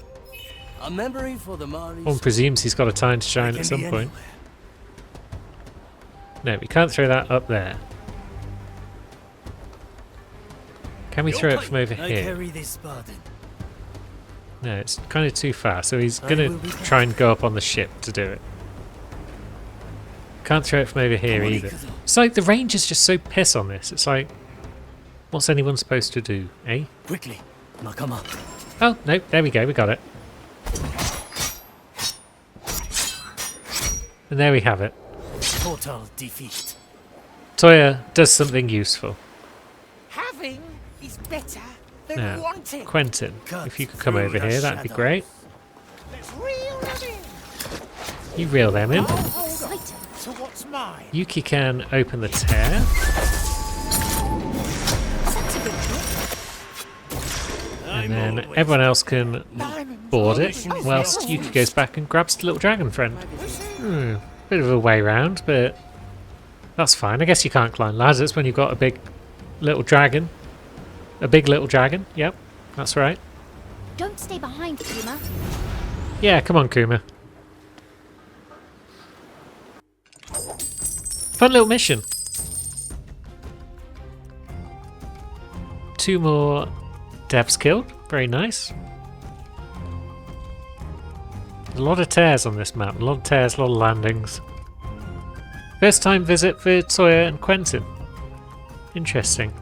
A memory for the Mari. One presumes he's got a time to shine at some point. No, we can't throw that up there. Can we throw it from over I here? carry this burden. No, it's kind of too far, so he's I going will to be back. try and go up on the ship to do it. Can't throw it from over here Come on, either. Ikuzo. It's like the range is just so piss on this. It's like, what's anyone supposed to do, eh? Quickly, Nakama. Oh, no, there we go, we got it. And there we have it. Total defeat. Toya does something useful. Having is better than Now, wanting. Quentin, if you could come through over the here, that'd be shadows. great. Let's reel them in. You reel them in. I'll hold on to what's mine. Yuki can open the tear. That's a good trick. And then everyone else can board it, whilst Yuki goes back and grabs the little dragon friend. Bit of a way round, but That's fine. I guess you can't climb ladders when you've got a big little dragon. A big little dragon. Yep, that's right. Don't stay behind, Kuma. Yeah, come on, Kuma. Fun little mission. 2 more devs killed. Very nice. A lot of tears on this map. A lot of tears, a lot of landings. First time visit for Toya and Quentin. Interesting.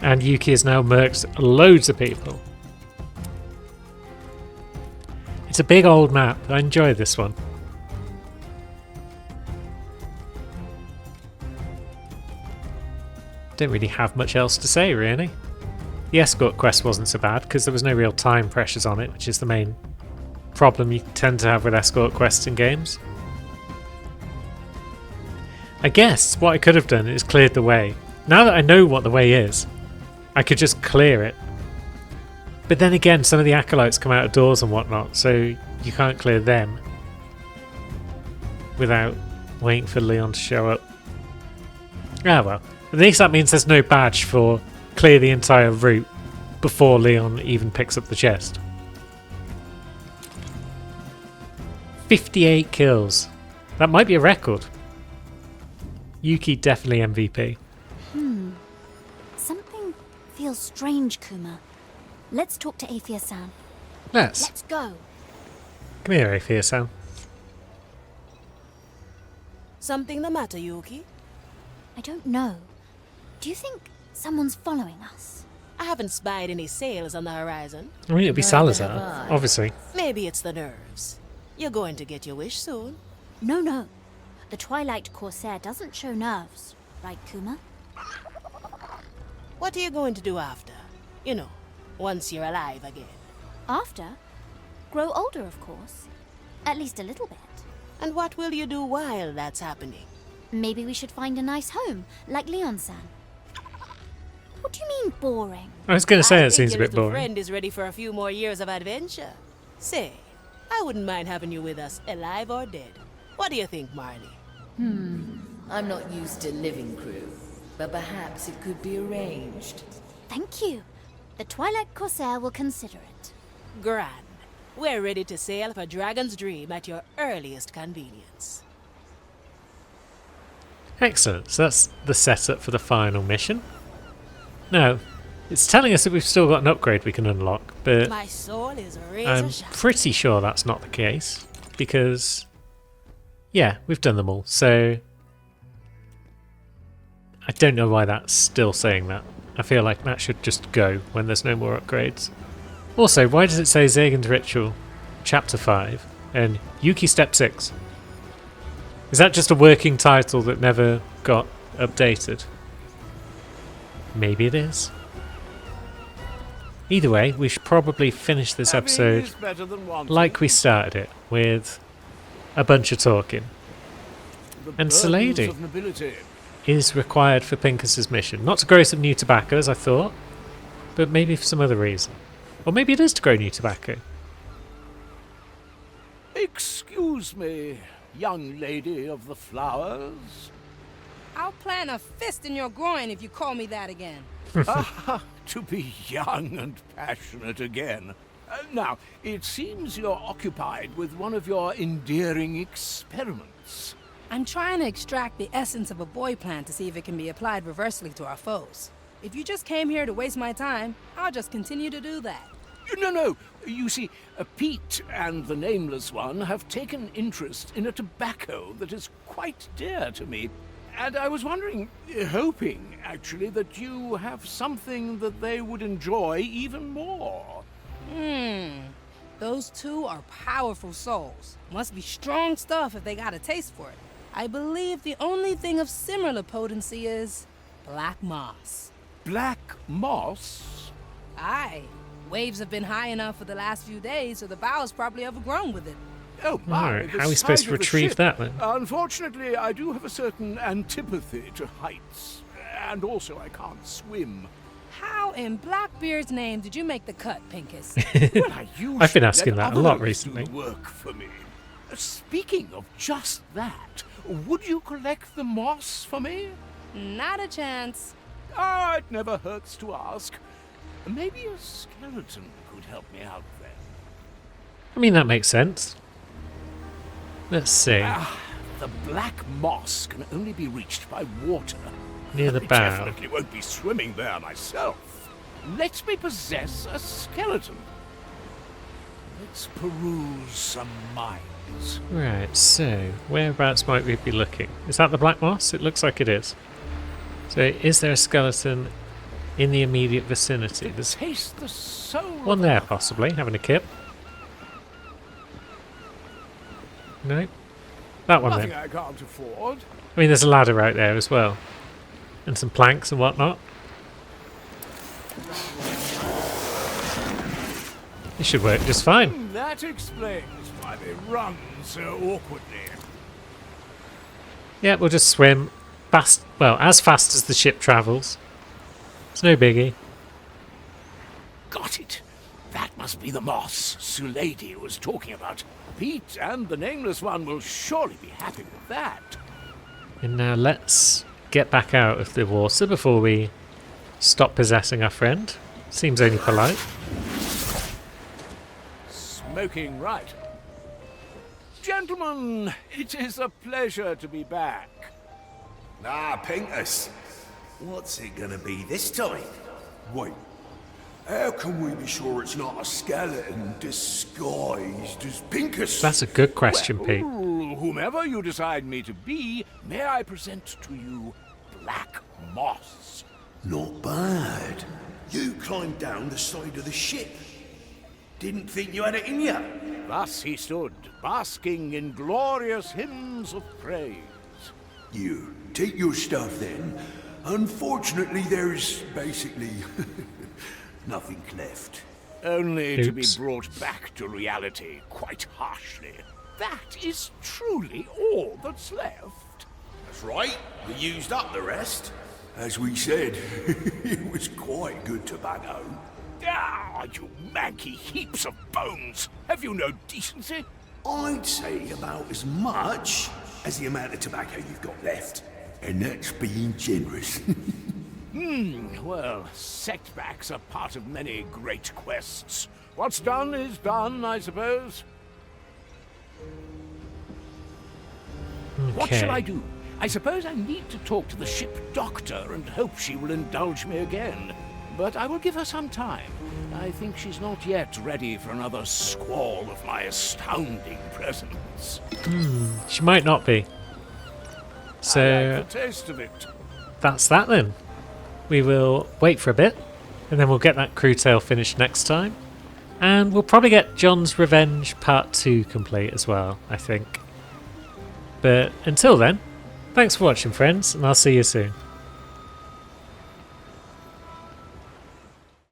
And Yuki has now murked loads of people. It's a big old map. I enjoy this one. Don't really have much else to say, really. The escort quest wasn't so bad because there was no real time pressures on it, which is the main problem you tend to have with escort quests in games. I guess what I could have done is cleared the way. Now that I know what the way is, I could just clear it. But then again, some of the acolytes come out of doors and whatnot, so you can't clear them without waiting for Leon to show up. Ah well, at least that means there's no badge for clear the entire route before Leon even picks up the chest. 58 kills. That might be a record. Yuki definitely MVP. Something feels strange, Kuma. Let's talk to Aethia-san. Let's go. Come here, Aethia-san. Something the matter, Yuki? I don't know. Do you think someone's following us? I haven't spied any sails on the horizon. I mean, it'd be Salazar, obviously. Maybe it's the nerves. You're going to get your wish soon. No. The Twilight Corsair doesn't show nerves, right, Kuma? What are you going to do after? You know, once you're alive again. After? Grow older, of course. At least a little bit. And what will you do while that's happening? Maybe we should find a nice home, like Leon-san. What do you mean, boring? I was going to say I it seems a think bit your little boring. friend is ready for a few more years of adventure. Say, I wouldn't mind having you with us, alive or dead. What do you think, Marley? I'm not used to living crew, but perhaps it could be arranged. Thank you. The Twilight Corsair will consider it. Grand. We're ready to sail for Dragon's Dream at your earliest convenience. Excellent. So that's the setup for the final mission. Now, it's telling us that we've still got an upgrade we can unlock, but My soul is razor I'm sharp. pretty sure that's not the case because, yeah, we've done them all. So I don't know why that's still saying that. I feel like that should just go when there's no more upgrades. Also, why does it say Zagan's Ritual Chapter 5 and Yuki Step 6? Is that just a working title that never got updated? Maybe it is. Either way, we should probably finish this episode like we started it, with a bunch of talking. And Salady is required for Pincus's mission. Not to grow some new tobacco, as I thought, but maybe for some other reason. Or maybe it is to grow new tobacco. Excuse me, young lady of the flowers. I'll plant a fist in your groin if you call me that again. To be young and passionate again. Now, it seems you're occupied with one of your endearing experiments. I'm trying to extract the essence of a boy plant to see if it can be applied reversely to our foes. If you just came here to waste my time, I'll just continue to do that. No. You see, Pete and the Nameless One have taken interest in a tobacco that is quite dear to me. And I was wondering, hoping, actually, that you have something that they would enjoy even more. Those two are powerful souls. Must be strong stuff if they got a taste for it. I believe the only thing of similar potency is black moss. Black moss? Aye. Waves have been high enough for the last few days, so the bow's probably overgrown with it. Oh, my, Alright, how are we supposed to retrieve that then? Unfortunately, I do have a certain antipathy to heights. And also, I can't swim. How in Blackbeard's name did you make the cut, Pincus? Well, I usually I've been asking let that a lot others recently. do the work for me. Speaking of just that, would you collect the moss for me? Not a chance. Ah, it never hurts to ask. Maybe a skeleton could help me out then. I mean, that makes sense. Let's see. The black moss can only be reached by water. Near the I bow. definitely won't be swimming there myself. Let me possess a skeleton. Let's peruse some mines. Right, so whereabouts might we be looking? Is that the black moss? It looks like it is. So is there a skeleton in the immediate vicinity? There's Taste the soul. one there possibly, having a kip. No? That one Nothing then. I can't afford. I mean, there's a ladder right there as well. And some planks and whatnot. It should work just fine. That explains why they run so awkwardly. Yeah, we'll just swim fast. Well, as fast as the ship travels. It's no biggie. Got it. That must be the moss Sulady was talking about. Pete and the Nameless One will surely be happy with that. And now let's get back out of the water before we stop possessing our friend. Seems only polite. Smoking right. Gentlemen, it is a pleasure to be back. Ah, Pincus. What's it gonna be this time? Wait. How can we be sure it's not a skeleton disguised as Pincus? That's a good question, Well, Pete. Whomever you decide me to be, may I present to you Black Moss? Not bad. You climbed down the side of the ship. Didn't think you had it in you. Thus he stood, basking in glorious hymns of praise. You take your stuff then. Unfortunately, there's basically nothing left. Only to be Oops. brought back to reality quite harshly. That is truly all that's left. That's right. We used up the rest. As we said, it was quite good tobacco. Ah, you manky heaps of bones! Have you no decency? I'd say about as much as the amount of tobacco you've got left. And that's being generous. Well, setbacks are part of many great quests. What's done is done, I suppose. What shall I do? I suppose I need to talk to the ship doctor and hope she will indulge me again. But I will give her some time. I think she's not yet ready for another squall of my astounding presence. She might not be. I So like the taste of it. that's that then. We will wait for a bit, and then we'll get that crew tale finished next time. And we'll probably get John's Revenge Part 2 complete as well, I think. But until then, thanks for watching, friends, and I'll see you soon.